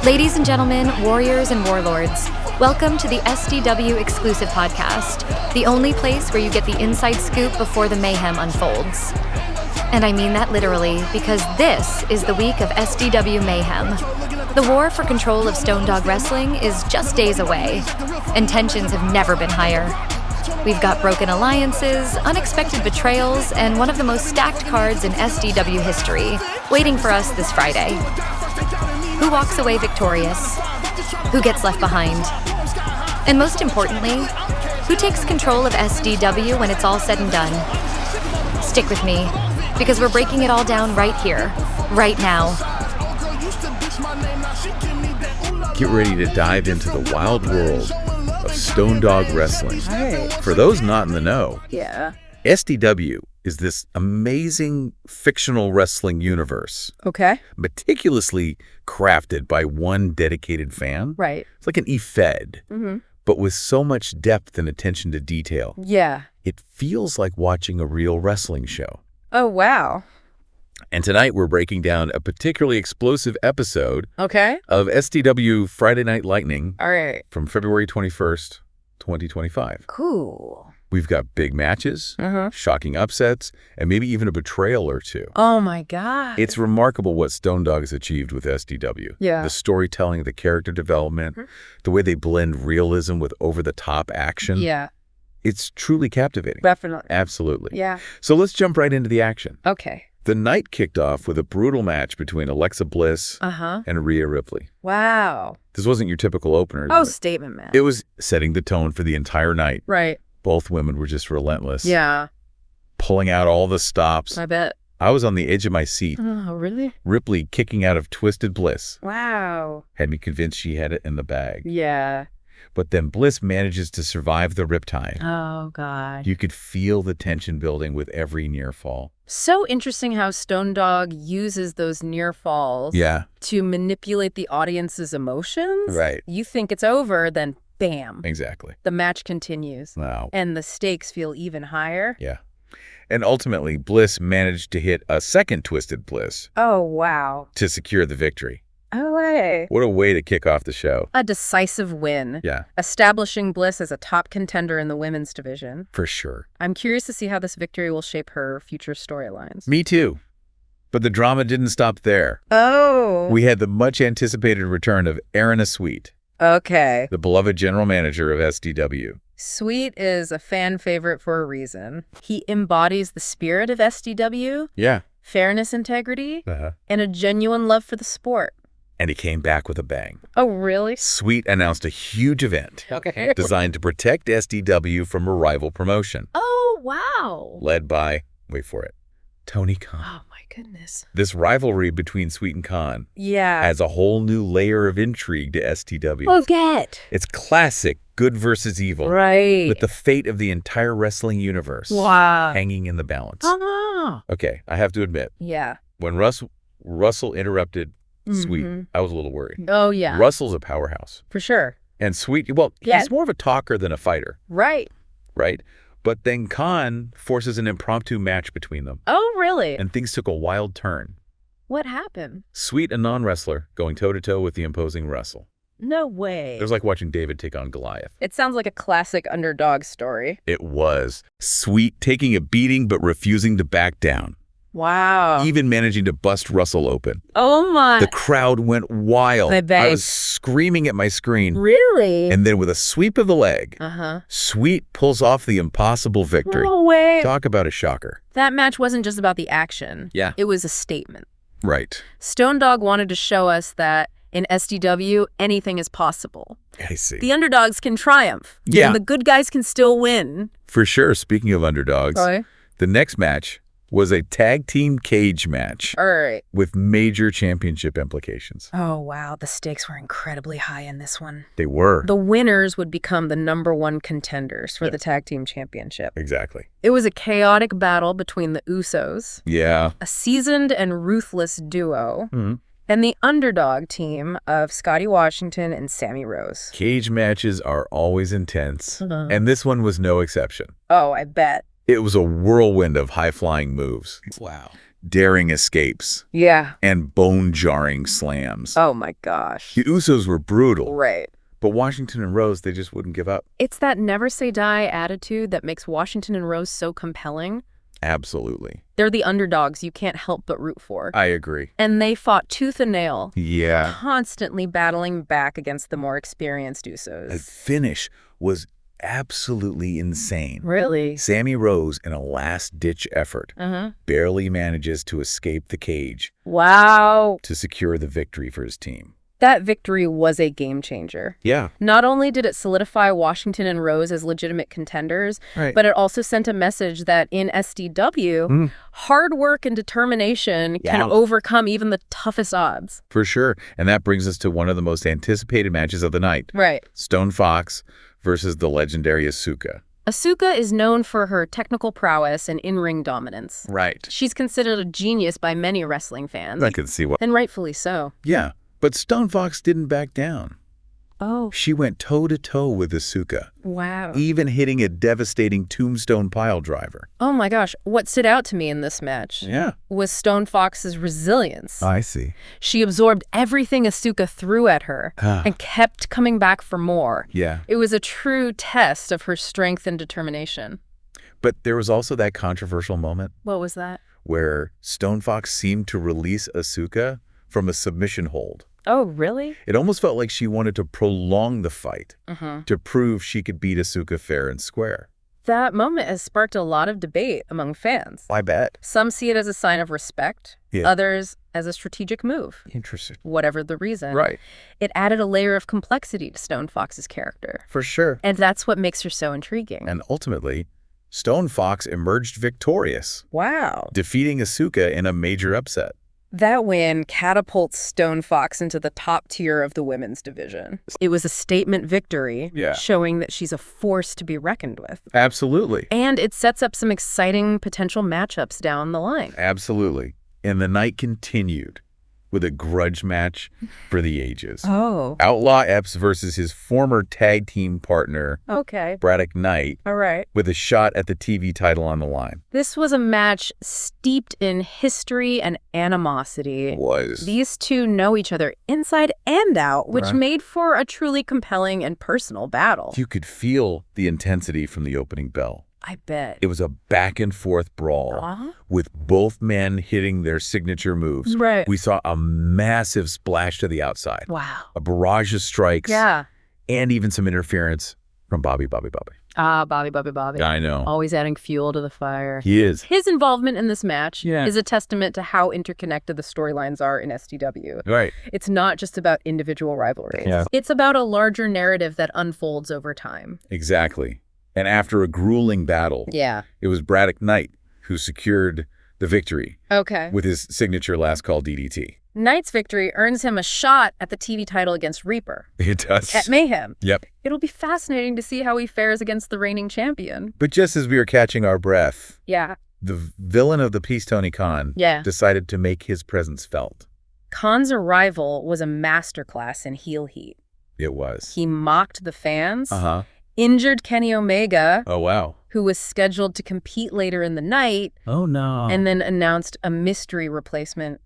Ladies and gentlemen, warriors and warlords, welcome to the SDW exclusive podcast, the only place where you get the inside scoop before the mayhem unfolds. And I mean that literally, because this is the week of SDW mayhem. The war for control of Stone Dog Wrestling is just days away, and tensions have never been higher. We've got broken alliances, unexpected betrayals, and one of the most stacked cards in SDW history waiting for us this Friday. Who walks away victorious? Who gets left behind? And most importantly, who takes control of SDW when it's all said and done? Stick with me, because we're breaking it all down right here, right now. Get ready to dive into the wild world of Stone Dog Wrestling. Right. For those not in the know, Yeah. SDW is this amazing fictional wrestling universe, Okay. meticulously crafted by one dedicated fan. Right. It's like an eFed, but with so much depth and attention to detail. Yeah. It feels like watching a real wrestling show. Oh, wow. And tonight we're breaking down a particularly explosive episode Okay. of SDW Friday Night Lightning All right. from February 21st, 2025. Cool. We've got big matches, shocking upsets, and maybe even a betrayal or two. Oh, my God. It's remarkable what Stone Dog has achieved with SDW. Yeah. The storytelling, the character development, the way they blend realism with over-the-top action. Yeah. It's truly captivating. Definitely. Absolutely. Yeah. So let's jump right into the action. Okay. The night kicked off with a brutal match between Alexa Bliss and Rhea Ripley. Wow. This wasn't your typical opener. Oh, statement, man. It was setting the tone for the entire night. Right. Both women were just relentless. Yeah. Pulling out all the stops. I bet. I was on the edge of my seat. Oh, really? Ripley kicking out of Twisted Bliss Wow. had me convinced she had it in the bag. Yeah. But then Bliss manages to survive the riptide. Oh, God. You could feel the tension building with every near fall. So interesting how Stone Dog uses those near falls to manipulate the audience's emotions. Right. You think it's over, then bam. Exactly. The match continues. Wow. And the stakes feel even higher. Yeah. And ultimately, Bliss managed to hit a second Twisted Bliss Oh, wow. to secure the victory. Oh, hey. What a way to kick off the show. A decisive win. Yeah, Establishing Bliss as a top contender in the women's division. for sure. I'm curious to see how this victory will shape her future storylines. Me too. But the drama didn't stop there. Oh. We had the much-anticipated return of Aaron Sweet, Okay. the beloved general manager of SDW. Sweet is a fan favorite for a reason. He embodies the spirit of SDW, Yeah. fairness, integrity, Uh-huh. and a genuine love for the sport. And he came back with a bang. Oh, really? Sweet announced a huge event Okay. designed to protect SDW from a rival promotion, Oh, wow. led by, wait for it, Tony Khan. Oh, my goodness. This rivalry between Sweet and Khan Yeah. adds a whole new layer of intrigue to SDW. Forget. It's classic good versus evil, Right. with the fate of the entire wrestling universe Wow. hanging in the balance. Oh. Okay, I have to admit, Yeah. when Russell interrupted Sweet, I was a little worried. Oh, yeah. Russell's a powerhouse. For sure. And Sweet, well, Yeah. he's more of a talker than a fighter, Right. right? But then Khan forces an impromptu match between them, Oh, really? and things took a wild turn. What happened? Sweet, a non-wrestler, going toe-to-toe with the imposing Russell. No way. It was like watching David take on Goliath. It sounds like a classic underdog story. It was. Sweet taking a beating but refusing to back down, Wow. even managing to bust Russell open. Oh, my. The crowd went wild. I bet. I was screaming at my screen. Really? And then with a sweep of the leg, Uh-huh. Sweet pulls off the impossible victory. No way. Talk about a shocker. That match wasn't just about the action. Yeah. It was a statement. Right. Stone Dog wanted to show us that in SDW, anything is possible. I see. The underdogs can triumph. Yeah. And the good guys can still win. For sure, speaking of underdogs, the next match was a tag team cage match All right. with major championship implications. Oh, wow. The stakes were incredibly high in this one. They were. The winners would become the #1 contenders for the tag team championship. Exactly. It was a chaotic battle between the Usos, Yeah. a seasoned and ruthless duo, Mhm. and the underdog team of Scotty Washington and Sammy Rose. Cage matches are always intense, and this one was no exception. Oh, I bet. It was a whirlwind of high-flying moves. Wow. daring escapes. Yeah. And bone-jarring slams. Oh, my gosh. The Usos were brutal. Right. But Washington and Rose, they just wouldn't give up. It's that never say die attitude that makes Washington and Rose so compelling. Absolutely. They're the underdogs you can't help but root for. I agree. And they fought tooth and nail. Yeah. Constantly battling back against the more experienced Usos. The finish was absolutely insane. Really? Sammy Rose, in a last-ditch effort, barely manages to escape the cage. Wow. To secure the victory for his team. That victory was a game changer. Yeah. Not only did it solidify Washington and Rose as legitimate contenders, but it also sent a message that in SDW, hard work and determination can overcome even the toughest odds. For sure. And that brings us to one of the most anticipated matches of the night. Right. Stone Fox versus the legendary Asuka. Asuka is known for her technical prowess and in-ring dominance. Right. She's considered a genius by many wrestling fans. I can see why. And rightfully so. Yeah. But Stone Fox didn't back down. Oh. She went toe-to-toe with Asuka. Wow. Even hitting a devastating tombstone pile driver. Oh my gosh. What stood out to me in this match was Stone Fox's resilience. I see. She absorbed everything Asuka threw at her and kept coming back for more. Yeah. It was a true test of her strength and determination. But there was also that controversial moment. What was that? Where Stone Fox seemed to release Asuka from a submission hold. Oh, really? It almost felt like she wanted to prolong the fight to prove she could beat Asuka fair and square. That moment has sparked a lot of debate among fans. I bet. Some see it as a sign of respect, others as a strategic move. Interesting. Whatever the reason. Right. It added a layer of complexity to Stone Fox's character. For sure. And that's what makes her so intriguing. And ultimately, Stone Fox emerged victorious. Wow. Defeating Asuka in a major upset. That win catapults Stone Fox into the top tier of the women's division. It was a statement victory, showing that she's a force to be reckoned with. Absolutely. And it sets up some exciting potential matchups down the line. Absolutely. And the night continued with a grudge match for the ages. Oh. Outlaw Epps versus his former tag team partner, Braddock Knight, All right. with a shot at the TV title on the line. This was a match steeped in history and animosity. It was. These two know each other inside and out, which made for a truly compelling and personal battle. You could feel the intensity from the opening bell. I bet. It was a back-and-forth brawl with both men hitting their signature moves. Right. We saw a massive splash to the outside. Wow. A barrage of strikes. Yeah. And even some interference from Bobby. Bobby. I know. Always adding fuel to the fire. He is. His involvement in this match is a testament to how interconnected the storylines are in SDW. Right. It's not just about individual rivalries. Yeah. It's about a larger narrative that unfolds over time. Exactly. And after a grueling battle, it was Braddock Knight who secured the victory with his signature last call DDT. Knight's victory earns him a shot at the TV title against Reaper. It does. At Mayhem. Yep. It'll be fascinating to see how he fares against the reigning champion. But just as we were catching our breath, the villain of the piece, Tony Khan, decided to make his presence felt. Khan's arrival was a masterclass in heel heat. It was. He mocked the fans, injured Kenny Omega, who was scheduled to compete later in the night, and then announced a mystery replacement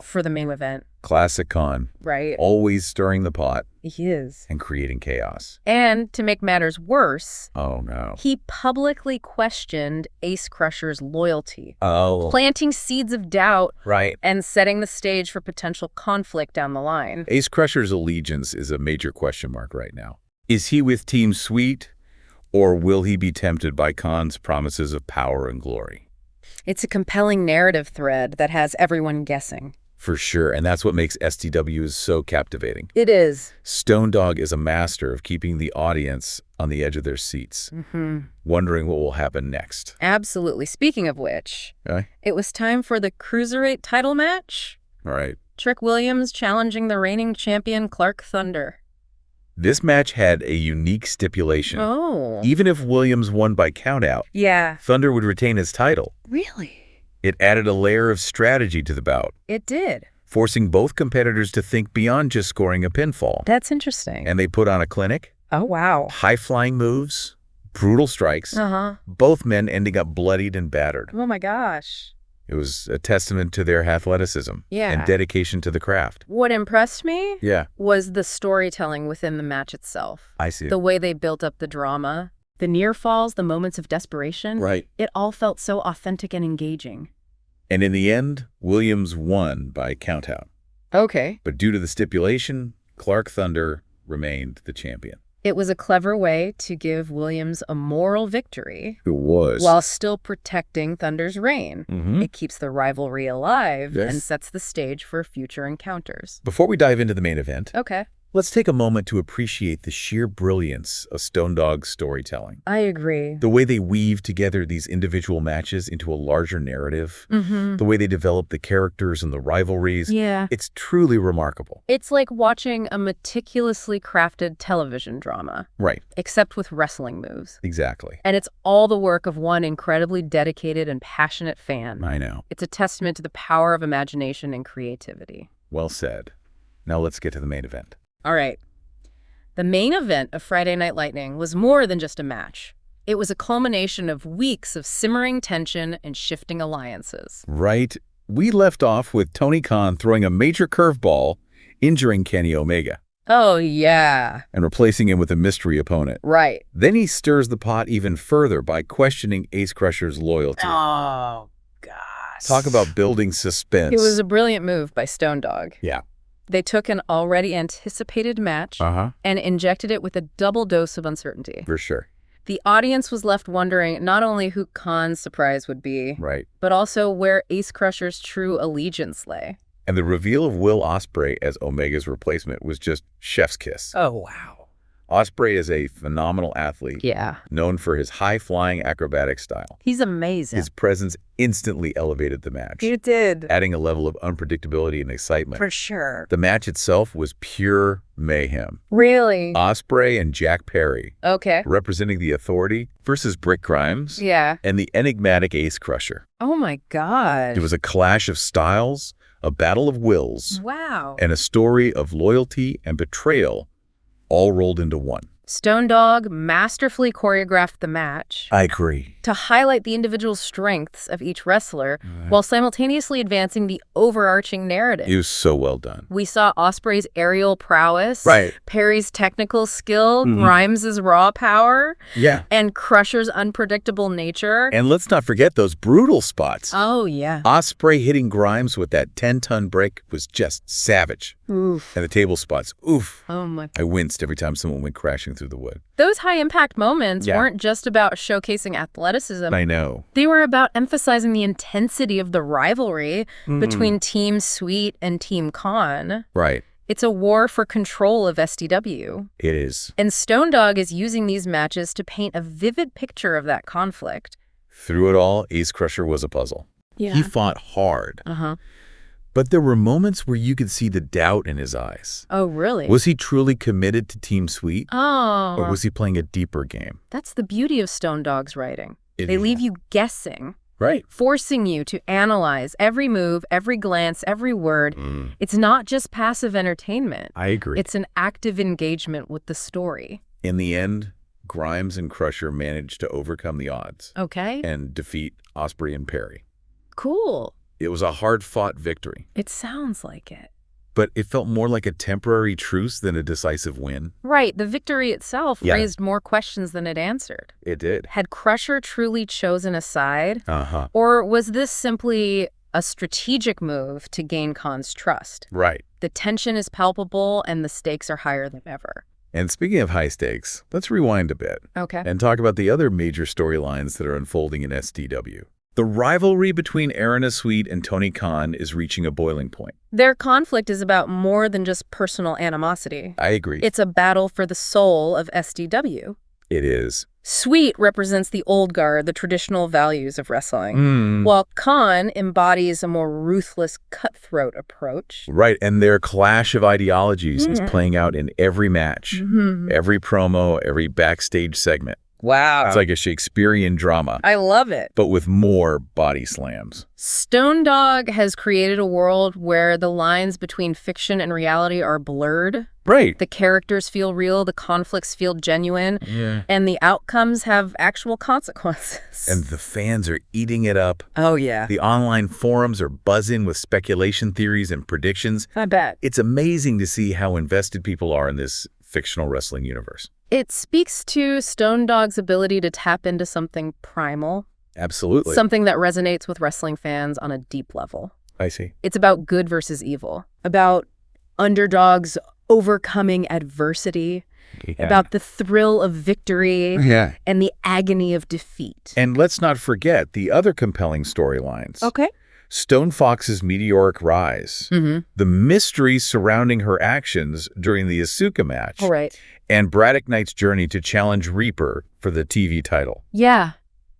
for the main event. Classic Khan. Right. Always stirring the pot. He is. And creating chaos. And to make matters worse, no. He publicly questioned Ace Crusher's loyalty. Planting seeds of doubt. Right. And setting the stage for potential conflict down the line. Ace Crusher's allegiance is a major question mark right now. Is he with Team Sweet, or will he be tempted by Khan's promises of power and glory? It's a compelling narrative thread that has everyone guessing. For sure, and that's what makes SDW so captivating. It is. Stone Dog is a master of keeping the audience on the edge of their seats, wondering what will happen next. Absolutely. Speaking of which, it was time for the Cruiserweight title match. All right. Trick Williams challenging the reigning champion Clark Thunder. This match had a unique stipulation. Even if Williams won by countout, Thunder would retain his title. Really? It added a layer of strategy to the bout. It did. Forcing both competitors to think beyond just scoring a pinfall. That's interesting. And they put on a clinic. Oh, wow. High-flying moves, brutal strikes, both men ending up bloodied and battered. Oh, my gosh. It was a testament to their athleticism and dedication to the craft. What impressed me was the storytelling within the match itself. I see. The way they built up the drama, the near falls, the moments of desperation. Right. It all felt so authentic and engaging. And in the end, Williams won by countout. Okay. But due to the stipulation, Clark Thunder remained the champion. It was a clever way to give Williams a moral victory. It was. While still protecting Thunder's reign. It keeps the rivalry alive and sets the stage for future encounters. Before we dive into the main event, let's take a moment to appreciate the sheer brilliance of Stone Dog's storytelling. I agree. The way they weave together these individual matches into a larger narrative, the way they develop the characters and the rivalries, it's truly remarkable. It's like watching a meticulously crafted television drama. Right. Except with wrestling moves. Exactly. And it's all the work of one incredibly dedicated and passionate fan. I know. It's a testament to the power of imagination and creativity. Well said. Now let's get to the main event. All right. The main event of Friday Night Lightning was more than just a match. It was a culmination of weeks of simmering tension and shifting alliances. Right. We left off with Tony Khan throwing a major curveball, injuring Kenny Omega. Oh, yeah. And replacing him with a mystery opponent. Right. Then he stirs the pot even further by questioning Ace Crusher's loyalty. Oh, gosh. Talk about building suspense. It was a brilliant move by Stone Dog. Yeah. They took an already anticipated match and injected it with a double dose of uncertainty. For sure. The audience was left wondering not only who Khan's surprise would be, but also where Ace Crusher's true allegiance lay. And the reveal of Will Ospreay as Omega's replacement was just chef's kiss. Oh, wow. Ospreay is a phenomenal athlete. Yeah. Known for his high-flying acrobatic style. He's amazing. His presence instantly elevated the match. It did. Adding a level of unpredictability and excitement. For sure. The match itself was pure mayhem. Really? Ospreay and Jack Perry. Okay. Representing the Authority versus Brick Grimes. Yeah. And the enigmatic Ace Crusher. Oh my God. It was a clash of styles, a battle of wills. Wow. And a story of loyalty and betrayal all rolled into one. Stone Dog masterfully choreographed the match. I agree. To highlight the individual strengths of each wrestler while simultaneously advancing the overarching narrative. It was so well done. We saw Ospreay's aerial prowess, Perry's technical skill, Grimes' raw power, and Crusher's unpredictable nature. And let's not forget those brutal spots. Oh, yeah. Ospreay hitting Grimes with that 10-ton break was just savage. Oof. And the table spots, oof. Oh, my. I winced every time someone went crashing through the wood. Those high-impact moments weren't just about showcasing athleticism. I know. They were about emphasizing the intensity of the rivalry between Team Sweet and Team Khan. Right. It's a war for control of SDW. It is. And Stone Dog is using these matches to paint a vivid picture of that conflict. Through it all, Ace Crusher was a puzzle. Yeah. He fought hard. But there were moments where you could see the doubt in his eyes. Oh, really? Was he truly committed to Team Sweet? Oh. Or was he playing a deeper game? That's the beauty of Stone Dog's writing. They leave you guessing. Right. Forcing you to analyze every move, every glance, every word. It's not just passive entertainment. I agree. It's an active engagement with the story. In the end, Grimes and Crusher managed to overcome the odds. Okay. And defeat Ospreay and Perry. Cool. It was a hard-fought victory. It sounds like it. But it felt more like a temporary truce than a decisive win. Right. The victory itself raised more questions than it answered. It did. Had Crusher truly chosen a side? Or was this simply a strategic move to gain Khan's trust? Right. The tension is palpable and the stakes are higher than ever. And speaking of high stakes, let's rewind a bit. Okay. And talk about the other major storylines that are unfolding in SDW. The rivalry between Aaron Sweet and Tony Khan is reaching a boiling point. Their conflict is about more than just personal animosity. I agree. It's a battle for the soul of SDW. It is. Sweet represents the old guard, the traditional values of wrestling, while Khan embodies a more ruthless, cutthroat approach. Right, and their clash of ideologies is playing out in every match, every promo, every backstage segment. Wow. It's like a Shakespearean drama. I love it. But with more body slams. Stone Dog has created a world where the lines between fiction and reality are blurred. Right. The characters feel real, the conflicts feel genuine, and the outcomes have actual consequences. And the fans are eating it up. Oh, yeah. The online forums are buzzing with speculation theories and predictions. I bet. It's amazing to see how invested people are in this fictional wrestling universe. It speaks to Stone Dog's ability to tap into something primal. Absolutely. Something that resonates with wrestling fans on a deep level. I see. It's about good versus evil, about underdogs overcoming adversity, about the thrill of victory and the agony of defeat. And let's not forget the other compelling storylines. Okay. Stone Fox's meteoric rise, the mystery surrounding her actions during the Asuka match, and Braddock Knight's journey to challenge Reaper for the TV title. Yeah.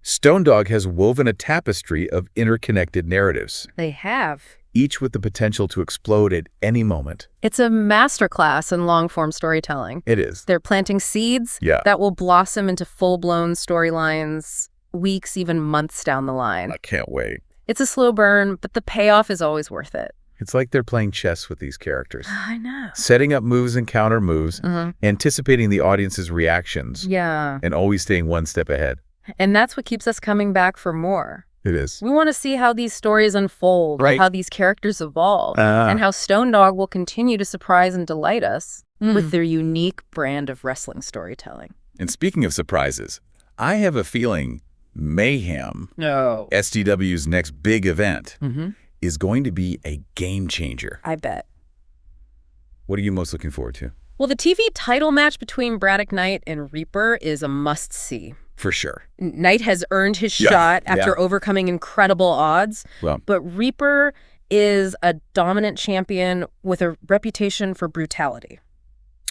Stone Dog has woven a tapestry of interconnected narratives. They have. Each with the potential to explode at any moment. It's a masterclass in long-form storytelling. It is. They're planting seeds that will blossom into full-blown storylines weeks, even months down the line. I can't wait. It's a slow burn, but the payoff is always worth it. It's like they're playing chess with these characters. I know. Setting up moves and counter moves, anticipating the audience's reactions, and always staying one step ahead. And that's what keeps us coming back for more. It is. We want to see how these stories unfold, how these characters evolve, and how Stone Dog will continue to surprise and delight us with their unique brand of wrestling storytelling. And speaking of surprises, I have a feeling Mayhem, SDW's next big event, is going to be a game changer. I bet. What are you most looking forward to? Well, the TV title match between Braddock Knight and Reaper is a must-see. For sure. Knight has earned his shot after overcoming incredible odds, but Reaper is a dominant champion with a reputation for brutality.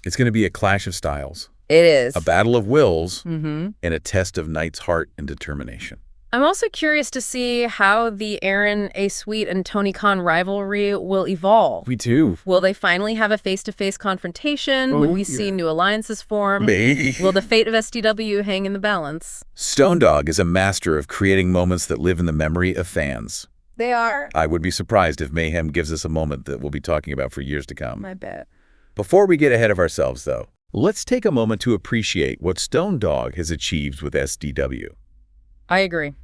It's going to be a clash of styles. It is. A battle of wills and a test of Knight's heart and determination. I'm also curious to see how the Aaron A. Sweet and Tony Khan rivalry will evolve. We too. Will they finally have a face-to-face confrontation? Will we see new alliances form? Maybe. Will the fate of SDW hang in the balance? Stone Dog is a master of creating moments that live in the memory of fans. They are. I would be surprised if Mayhem gives us a moment that we'll be talking about for years to come. I bet. Before we get ahead of ourselves, though, let's take a moment to appreciate what Stone Dog has achieved with SDW. I agree.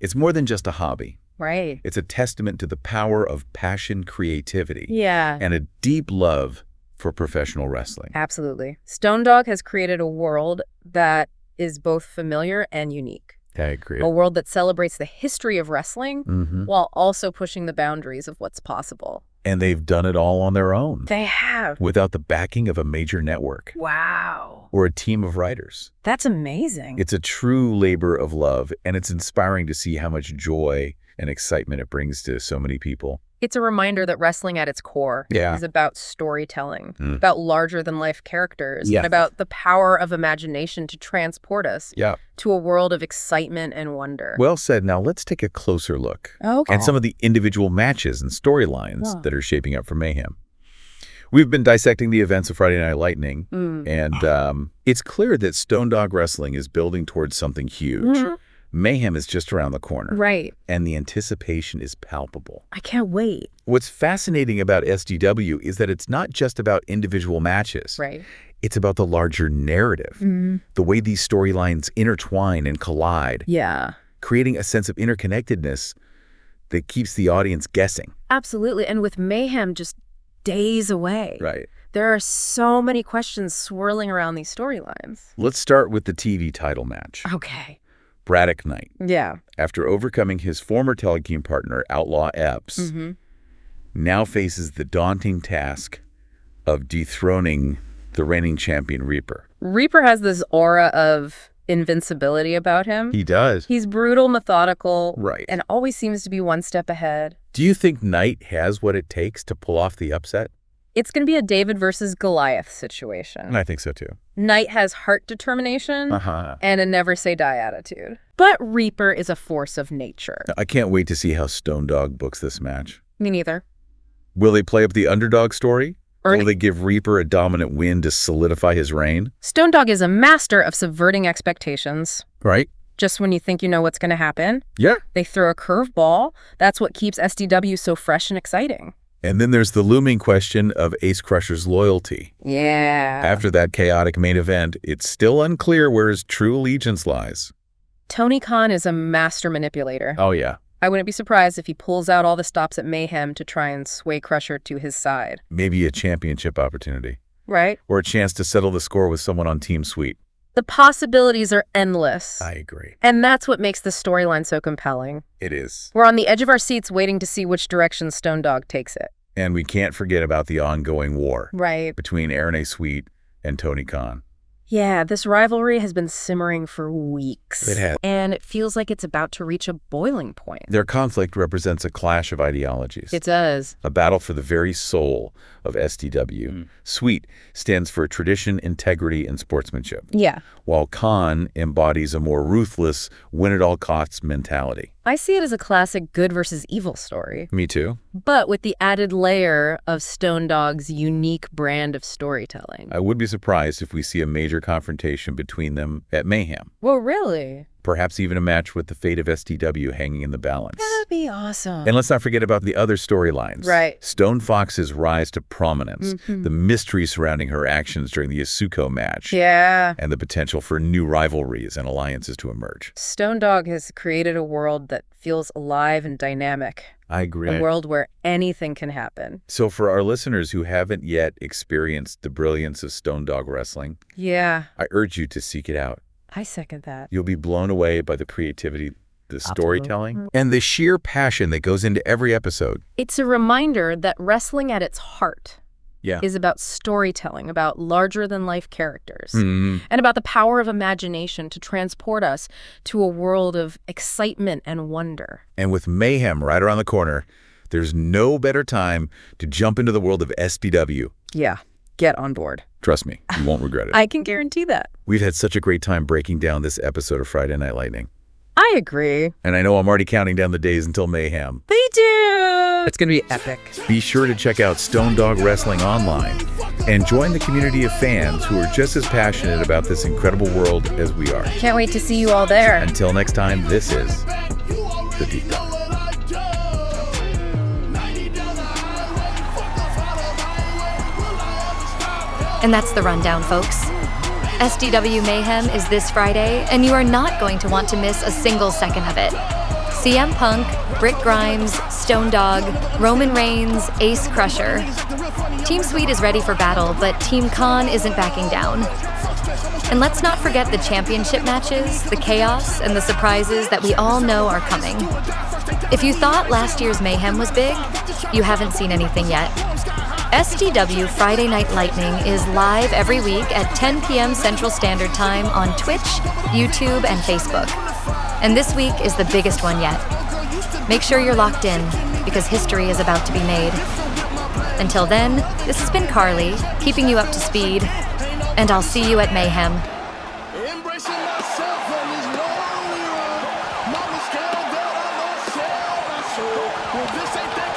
It's more than just a hobby. Right. It's a testament to the power of passion, creativity, Yeah. and a deep love for professional wrestling. Absolutely. Stone Dog has created a world that is both familiar and unique. I agree. A world that celebrates the history of wrestling while also pushing the boundaries of what's possible. And they've done it all on their own. They have. Without the backing of a major network. Wow. Or a team of writers. That's amazing. It's a true labor of love, and it's inspiring to see how much joy and excitement it brings to so many people. It's a reminder that wrestling at its core is about storytelling, about larger-than-life characters, and about the power of imagination to transport us to a world of excitement and wonder. Well said. Now let's take a closer look at some of the individual matches and storylines that are shaping up for Mayhem. We've been dissecting the events of Friday Night Lightning, and it's clear that Stone Dog Wrestling is building towards something huge. Mayhem is just around the corner. Right. And the anticipation is palpable. I can't wait. What's fascinating about SDW is that it's not just about individual matches. Right. It's about the larger narrative, the way these storylines intertwine and collide. Yeah. Creating a sense of interconnectedness that keeps the audience guessing. Absolutely. And with Mayhem just days away. Right. There are so many questions swirling around these storylines. Let's start with the TV title match. Okay. Braddock Knight. Yeah. After overcoming his former tag team partner, Outlaw Epps, now faces the daunting task of dethroning the reigning champion, Reaper. Reaper has this aura of invincibility about him. He does. He's brutal, methodical, right, and always seems to be one step ahead. Do you think Knight has what it takes to pull off the upset? It's going to be a David versus Goliath situation. I think so, too. Knight has heart determination and a never-say-die attitude. But Reaper is a force of nature. I can't wait to see how Stone Dog books this match. Me neither. Will they play up the underdog story? Will they give Reaper a dominant win to solidify his reign? Stone Dog is a master of subverting expectations. Right. Just when you think you know what's going to happen. Yeah. They throw a curveball. That's what keeps SDW so fresh and exciting. And then there's the looming question of Ace Crusher's loyalty. Yeah. After that chaotic main event, it's still unclear where his true allegiance lies. Tony Khan is a master manipulator. Oh, yeah. I wouldn't be surprised if he pulls out all the stops at Mayhem to try and sway Crusher to his side. Maybe a championship opportunity. Right. Or a chance to settle the score with someone on Team Sweet. The possibilities are endless. I agree. And that's what makes the storyline so compelling. It is. We're on the edge of our seats waiting to see which direction Stone Dog takes it. And we can't forget about the ongoing war. Right. Between Aaron A. Sweet and Tony Khan. Yeah, this rivalry has been simmering for weeks. It has. And it feels like it's about to reach a boiling point. Their conflict represents a clash of ideologies. It does. A battle for the very soul of SDW. Sweet stands for tradition, integrity, and sportsmanship. Yeah. While Khan embodies a more ruthless, win-at-all-costs mentality. I see it as a classic good versus evil story. Me too. But with the added layer of Stone Dog's unique brand of storytelling. I would be surprised if we see a major confrontation between them at Mayhem. Well, really? Perhaps even a match with the fate of SDW hanging in the balance. That'd be awesome. And let's not forget about the other storylines. Right. Stone Fox's rise to prominence, the mystery surrounding her actions during the Asuko match. Yeah. And the potential for new rivalries and alliances to emerge. Stone Dog has created a world that feels alive and dynamic. I agree. A world where anything can happen. So for our listeners who haven't yet experienced the brilliance of Stone Dog Wrestling, yeah, I urge you to seek it out. I second that. You'll be blown away by the creativity, the storytelling, and the sheer passion that goes into every episode. It's a reminder that wrestling at its heart is about storytelling, about larger-than-life characters, and about the power of imagination to transport us to a world of excitement and wonder. And with Mayhem right around the corner, there's no better time to jump into the world of SDW. Yeah, get on board. Trust me, you won't regret it. I can guarantee that. We've had such a great time breaking down this episode of Friday Night Lightning. I agree. And I know I'm already counting down the days until Mayhem. Me too. It's going to be epic. Be sure to check out Stone Dog Wrestling online and join the community of fans who are just as passionate about this incredible world as we are. Can't wait to see you all there. Until next time, this is The Deep Dive. And that's the rundown, folks. SDW Mayhem is this Friday, and you are not going to want to miss a single second of it. CM Punk, Britt Grimes, Stone Dog, Roman Reigns, Ace Crusher. Team Sweet is ready for battle, but Team Khan isn't backing down. And let's not forget the championship matches, the chaos, and the surprises that we all know are coming. If you thought last year's Mayhem was big, you haven't seen anything yet. SDW Friday Night Lightning is live every week at 10 p.m. Central Standard Time on Twitch, YouTube, and Facebook. And this week is the biggest one yet. Make sure you're locked in, because history is about to be made. Until then, this has been Carly, keeping you up to speed, and I'll see you at Mayhem. Embracing myself on this lonely road. Mama's scared that I'm not said. So, well, this ain't that